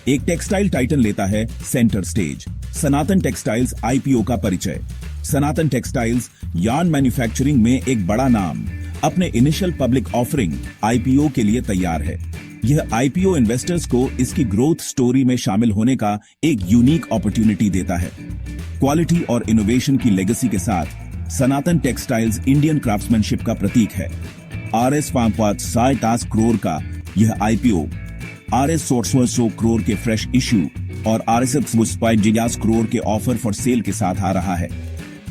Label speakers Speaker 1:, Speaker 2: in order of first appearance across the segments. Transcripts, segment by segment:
Speaker 1: एक textile Titan लेता है सेंटर स्टेज। सनातन टेक्सटाइल्स आईपीओ का परिचय। सनातन टेक्सटाइल्स यार्न मैन्युफैक्चरिंग में एक बड़ा नाम अपने इनिशियल पब्लिक ऑफरिंग आईपीओ के लिए तैयार है। यह आईपीओ इन्वेस्टर्स को इसकी ग्रोथ स्टोरी में शामिल होने का एक यूनिक अपॉर्चुनिटी देता है। क्वालिटी और इनोवेशन की लेगेसी के साथ सनातन टेक्सटाइल्स इंडियन क्राफ्ट्समैनशिप का प्रतीक है। RS 5.7 करोड़ का यह आईपीओ RS 100 करोड़ के फ्रेश इश्यू और RS 50 करोड़ के ऑफर फॉर सेल के साथ आ रहा है।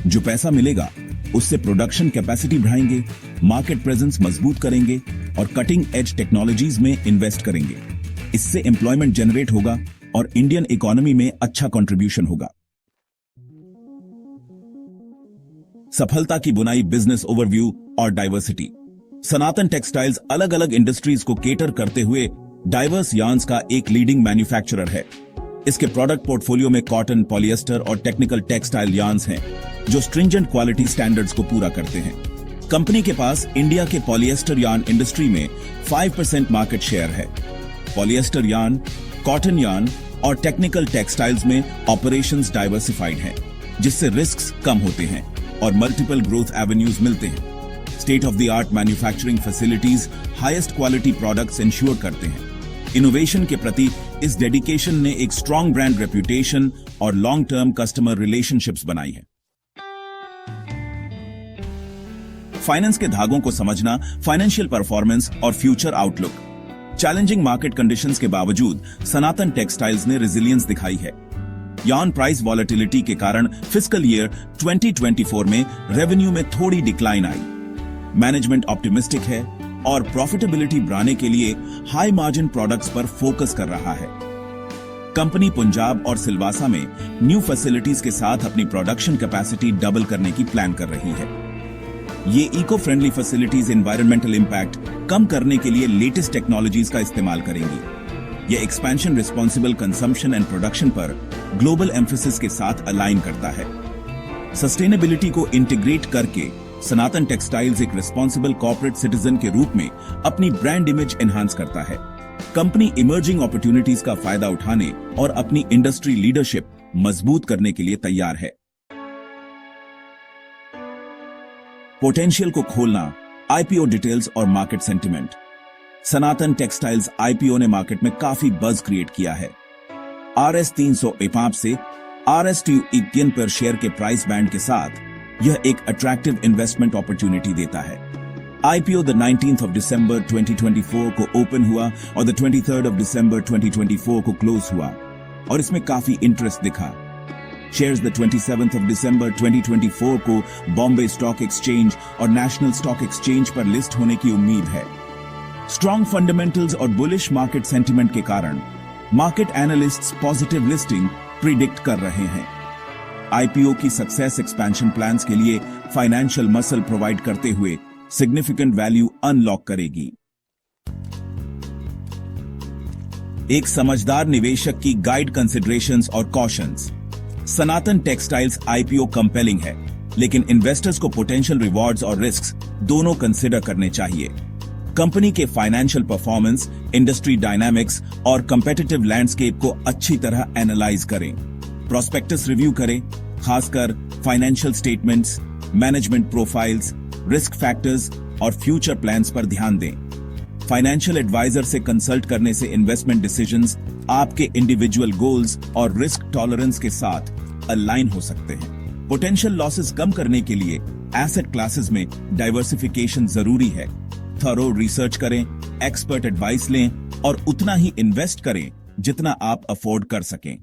Speaker 1: जो पैसा मिलेगा उससे प्रोडक्शन कैपेसिटी बढ़ाएंगे, मार्केट प्रेजेंस मजबूत करेंगे और कटिंग एज टेक्नोलॉजीज में इन्वेस्ट करेंगे। इससे एम्प्लॉयमेंट जनरेट होगा और इंडियन इकोनॉमी में अच्छा कंट्रीब्यूशन होगा। सफलता की बुनाई, बिजनेस ओवरव्यू और डाइवर्सिटी। सनातन टेक्सटाइल्स अलग अलग इंडस्ट्रीज को केटर करते हुए डाइवर्स यार्न्स का एक लीडिंग मैन्युफैक्चरर है। इसके प्रोडक्ट पोर्टफोलियो में कॉटन, पॉलिएस्टर और टेक्निकल टेक्सटाइल यार्न्स हैं जो स्ट्रिंजेंट क्वालिटी स्टैंडर्ड्स को पूरा करते हैं। कंपनी के पास इंडिया के पॉलिएस्टर यार्न इंडस्ट्री में 5% मार्केट शेयर है। पॉलिएस्टर यार्न, कॉटन यार्न और टेक्निकल टेक्सटाइल्स में ऑपरेशंस डाइवर्सिफाइड हैं, जिससे रिस्क्स कम होते हैं और मल्टीपल ग्रोथ एवेन्यूज मिलते हैं। State of the art manufacturing facilities highest quality products ensure करते हैं। इनोवेशन के प्रति इस डेडिकेशन ने एक स्ट्रॉन्ग ब्रांड रेप्यूटेशन और लॉन्ग टर्म कस्टमर रिलेशनशिप्स बनाई है। फाइनेंस के धागों को समझना, फाइनेंशियल परफॉर्मेंस और future outlook. Challenging market conditions के बावजूद सनातन टेक्सटाइल्स ने रेजिलियंस दिखाई है। यार्न प्राइस वॉलेटिलिटी के कारण फिस्कल ईयर 2024 में रेवेन्यू में थोड़ी डिक्लाइन आई। मैनेजमेंट ऑप्टिमिस्टिक है और प्रॉफिटेबिलिटी बढ़ाने के लिए हाई मार्जिन प्रोडक्ट्स पर फोकस कर रहा है। कंपनी पंजाब और सिलवासा में न्यू फैसिलिटीज के साथ अपनी प्रोडक्शन कैपेसिटी डबल करने की प्लान कर रही है। ये eco friendly facilities environmental impact कम करने के लिए लेटेस्ट टेक्नोलॉजीज का इस्तेमाल करेंगी। यह expansion responsible consumption and production पर ग्लोबल एम्फेसिस के साथ अलाइन करता है। सस्टेनेबिलिटी को इंटीग्रेट करके सनातन टेक्सटाइल्स एक रिस्पॉन्सिबल कॉर्पोरेट सिटीजन के रूप में अपनी ब्रांड इमेज एनहांस करता है। कंपनी इमर्जिंग अपॉर्चुनिटीज का फायदा उठाने और अपनी इंडस्ट्री लीडरशिप मजबूत करने के लिए तैयार है। पोटेंशियल को खोलना, आईपीओ डिटेल्स और मार्केट सेंटिमेंट। सनातन टेक्सटाइल्स आईपीओ ने मार्केट में काफी बज क्रिएट किया है। RS 300 EPAP से RS 2 पर शेयर के प्राइस बैंड के साथ यह एक अट्रैक्टिव इन्वेस्टमेंट अपॉर्चुनिटी देता है। IPO the 19th of December 2024 को ओपन हुआ और द 23rd of December 2024 को क्लोज हुआ और इसमें काफी इंटरेस्ट दिखा। Shares the 27th of December 2024 को बॉम्बे स्टॉक एक्सचेंज और नेशनल स्टॉक एक्सचेंज पर लिस्ट होने की उम्मीद है। स्ट्रॉन्ग फंडामेंटल्स और बुलिश मार्केट सेंटिमेंट के कारण market analysts positive listing predict कर रहे हैं। आईपीओ की सक्सेस एक्सपेंशन प्लान्स के लिए फाइनेंशियल मसल प्रोवाइड करते हुए सिग्निफिकेंट वैल्यू अनलॉक करेगी। एक समझदार निवेशक की गाइड कंसिडरेशंस और कॉशंस। सनातन टेक्सटाइल्स आईपीओ कंपेलिंग है, लेकिन इन्वेस्टर्स को पोटेंशियल रिवॉर्ड्स और रिस्क्स दोनों कंसिडर करने चाहिए। कंपनी के फाइनेंशियल परफॉर्मेंस, इंडस्ट्री डायनामिक्स और कंपेटिटिव लैंडस्केप को अच्छी तरह एनालाइज करें। प्रोस्पेक्टस रिव्यू करें, खासकर financial statements, management profiles, risk factors और फ्यूचर प्लान्स पर ध्यान दें। फाइनेंशियल एडवाइजर से कंसल्ट करने से इन्वेस्टमेंट डिसीजंस आपके इंडिविजुअल गोल्स और रिस्क टॉलरेंस के साथ अलाइन हो सकते हैं। पोटेंशियल लॉसेस कम करने के लिए एसेट क्लासेस में डाइवर्सिफिकेशन जरूरी है। थरो रिसर्च करें, एक्सपर्ट एडवाइस लें और उतना ही इन्वेस्ट करें जितना आप अफोर्ड कर सकें।